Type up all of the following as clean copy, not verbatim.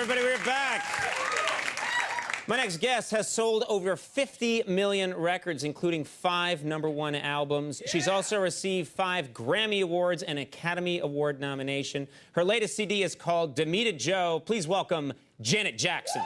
everybody, we're back. My next guest has sold over 50 million records, including 5 #1 albums. She's also received 5 Grammy Awards and Academy Award nomination. Her latest CD is called Demita Joe. Please welcome Janet Jackson.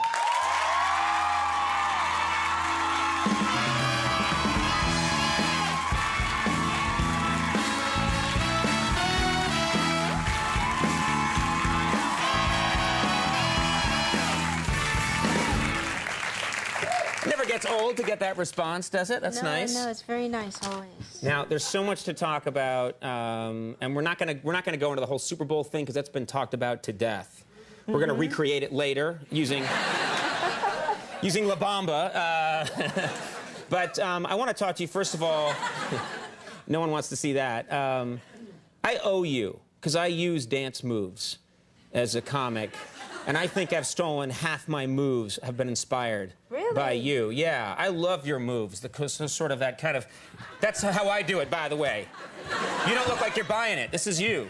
Never gets old to get that response, does it? That's nice. No, it's very nice always. Now, there's so much to talk about, and we're not gonna go into the whole Super Bowl thing because that's been talked about to death. We're gonna recreate it later using using La Bamba. But I want to talk to you first of all. No one wants to see that. I owe you because I use dance moves as a comic. And I think I've stolen half my moves have been inspired by you. Yeah, I love your moves. Sort of that kind of, that's how I do it, by the way. You don't look like you're buying it. This is you.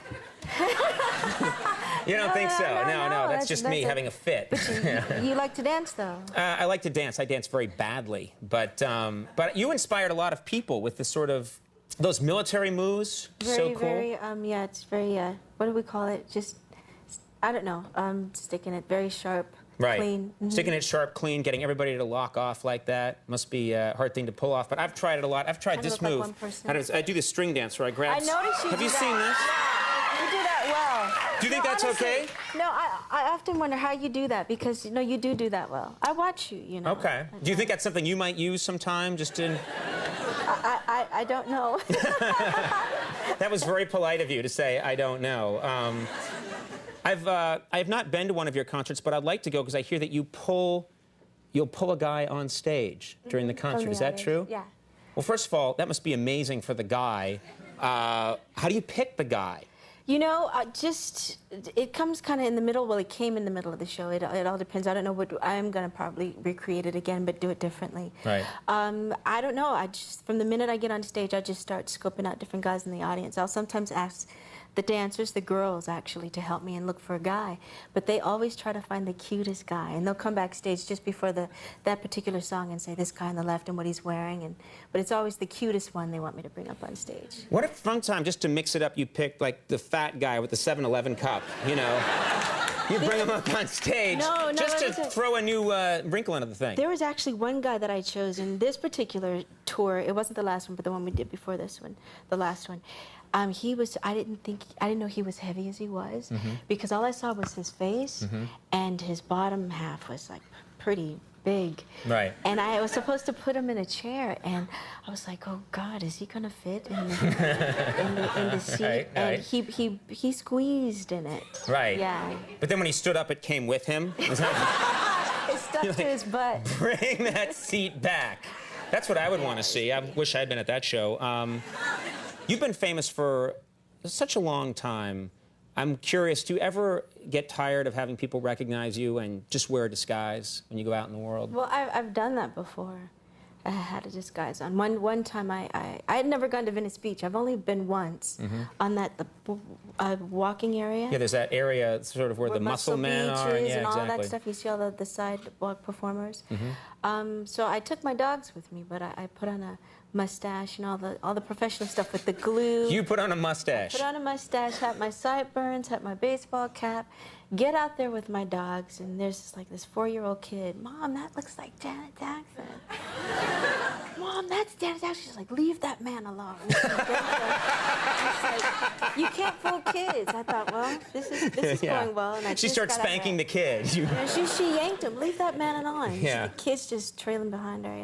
You don't think so? No, that's just me having a fit. But you like to dance, though. I like to dance. I dance very badly. But you inspired a lot of people with the sort of, those military moves. So cool. Yeah, it's very, what do we call it? Just, I don't know, sticking it very sharp, clean. Sticking it sharp, clean, getting everybody to lock off like that must be a hard thing to pull off, but I've tried it a lot. I've tried this move. Like I do the string dance where I grab... I noticed you Have you seen this? Yeah, you do that well. Do you think that's honestly, okay? No, I often wonder how you do that because, you know, you do that well. I watch you, you know. Okay. Do you think that's something you might use sometime, just in... I don't know. That was very polite of you to say, I don't know. I have not been to one of your concerts, but I'd like to go because I hear that you'll pull a guy on stage during the concert. Is that true? Yeah. Well, first of all, that must be amazing for the guy. How do you pick the guy? You know, it comes kind of in the middle. Well, it came in the middle of the show. It all depends. I don't know what I'm going to probably recreate it again, but do it differently. Right. I don't know. From the minute I get on stage, I just start scoping out different guys in the audience. I'll sometimes ask the dancers, the girls actually, to help me and look for a guy. But they always try to find the cutest guy, and they'll come backstage just before that particular song and say this guy on the left and what he's wearing. But it's always the cutest one they want me to bring up on stage. What if sometime, just to mix it up, you picked like the fat guy with the 7-Eleven cup, you know? You bring him up on stage just to throw a new wrinkle into the thing. There was actually one guy that I chose in this particular tour. It wasn't the last one, but the one we did before this one, the last one. He was, I didn't know he was heavy as he was, because all I saw was his face, and his bottom half was like pretty big. Right. And I was supposed to put him in a chair, and I was like, oh God, is he gonna fit in the seat? Right. And he squeezed in it. Right. Yeah. But then when he stood up, it came with him? It stuck to his butt. Bring that seat back. That's what I would want to see. I wish I'd been at that show. You've been famous for such a long time. I'm curious, do you ever get tired of having people recognize you and just wear a disguise when you go out in the world? Well, I've done that before. I had a disguise on. One time I had never gone to Venice Beach. I've only been once on the walking area. Yeah, there's that area sort of where the muscle men are. Yeah, and all that stuff. You see all the sidewalk performers. So I took my dogs with me, but I put on a mustache and all the professional stuff with the glue. You put on a mustache. I put on a mustache, had my sideburns, had my baseball cap. Get out there with my dogs, and there's this 4-year-old kid. Mom, that looks like Janet Jackson. Mom, that's Janet Jackson. She's like, leave that man alone. Like, you can't fool kids. I thought, well, this is going well. And she starts spanking the kid. You know, she yanked him. Leave that man alone. Yeah. The kid's just trailing behind her.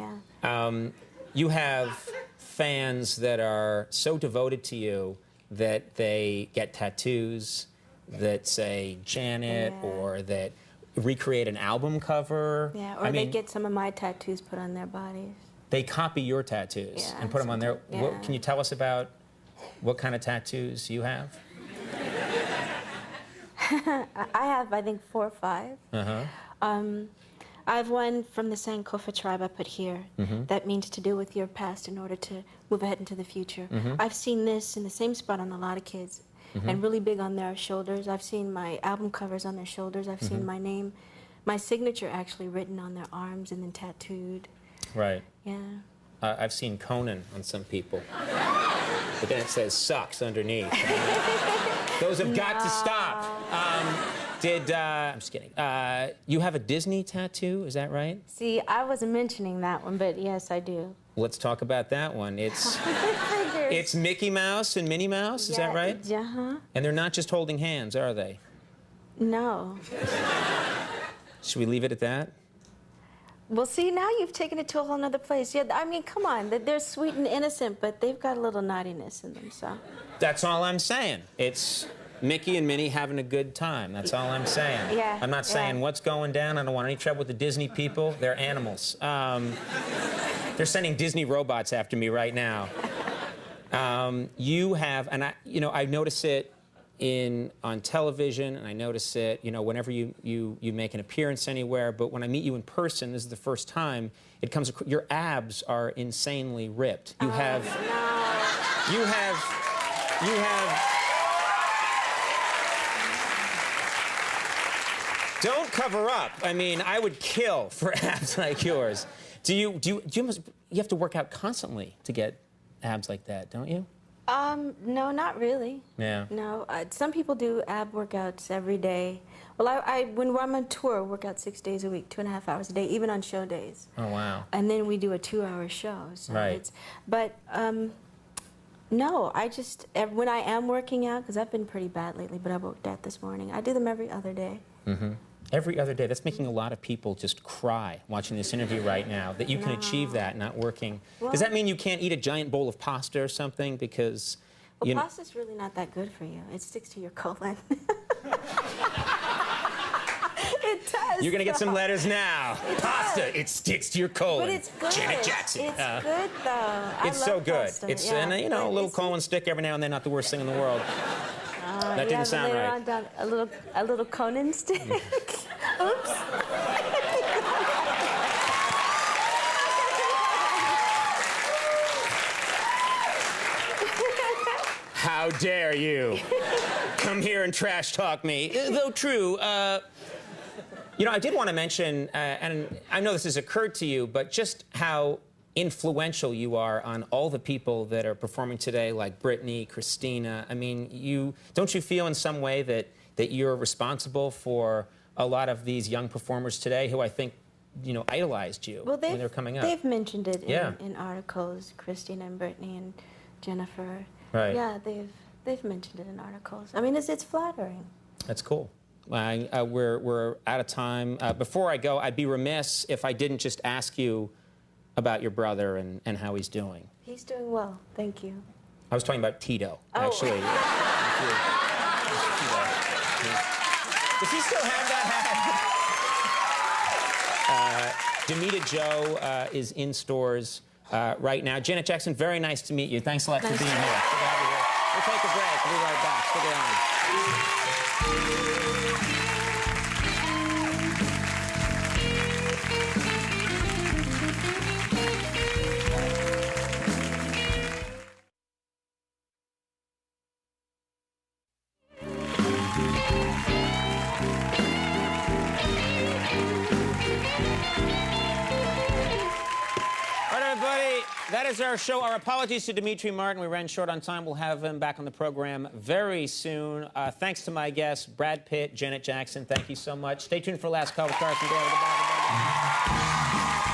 Yeah. You have fans that are so devoted to you that they get tattoos that say Janet, or that recreate an album cover. Yeah, or they get some of my tattoos put on their bodies. They copy your tattoos and put them on their... Yeah. Can you tell us about what kind of tattoos you have? I have, I think, 4 or 5. I have one from the Sankofa tribe I put here. That means to do with your past in order to move ahead into the future. I've seen this in the same spot on a lot of kids, and really big on their shoulders. I've seen my album covers on their shoulders. I've seen my name my signature actually written on their arms and then tattooed. Right. Yeah. I've seen Conan on some people. But then it says sucks underneath. Those have got to stop. I'm just kidding. You have a Disney tattoo, is that right? See, I wasn't mentioning that one, but yes, I do. Let's talk about that one. It's Mickey Mouse and Minnie Mouse, is that right? Uh-huh. And they're not just holding hands, are they? No. Should we leave it at that? Well, see, now you've taken it to a whole nother place. Yeah, I mean, come on. They're sweet and innocent, but they've got a little naughtiness in them, so. That's all I'm saying. It's Mickey and Minnie having a good time. That's all I'm saying. Yeah. I'm not saying what's going down. I don't want any trouble with the Disney people. They're animals. They're sending Disney robots after me right now. You have, and I notice it on television, and I notice it, whenever you make an appearance anywhere. But when I meet you in person, this is the first time it comes. Your abs are insanely ripped. You have. No. You have. Don't cover up. I mean, I would kill for abs like yours. You have to work out constantly to get abs like that, don't you? No, not really. Yeah. No, some people do ab workouts every day. Well, when I'm on tour, I work out 6 days a week, 2.5 hours a day, even on show days. Oh, wow. And then we do a 2-hour show. So right. No, when I am working out, because I've been pretty bad lately, but I worked out this morning, I do them every other day. Mm-hmm. Every other day. That's making a lot of people just cry watching this interview right now, that you can achieve that not working. Well, does that mean you can't eat a giant bowl of pasta or something? Because, well, pasta's really not that good for you. It sticks to your colon. It does. You're going to get some letters now. Pasta, does. it sticks to your colon. But it's good. Janet Jackson. It's good, though. It's so good. Pasta. It's, yeah, and, a little colon stick every now and then, not the worst thing in the world. That didn't sound right. Down a little Conan stick. Oops. How dare you come here and trash talk me? Though true, I did want to mention, and I know this has occurred to you, but just how influential you are on all the people that are performing today, like Britney, Christina. I mean, don't you feel in some way that you're responsible for a lot of these young performers today who I think, idolized you when they were coming up? They've mentioned it in articles, Christina and Britney and Jennifer. Right. Yeah, they've mentioned it in articles. I mean, it's flattering. That's cool. We're out of time. Before I go, I'd be remiss if I didn't just ask you about your brother and how he's doing. He's doing well, thank you. I was talking about Tito, actually. Does he still have that hat? Demita Joe is in stores right now. Janet Jackson, very nice to meet you. Thanks a lot for being here. Good to have you here. We'll take a break. We'll be right back. Stick around. That is our show. Our apologies to Dimitri Martin. We ran short on time. We'll have him back on the program very soon. Thanks to my guests, Brad Pitt, Janet Jackson. Thank you so much. Stay tuned for Last Call with Carson Daly. Goodbye, everybody.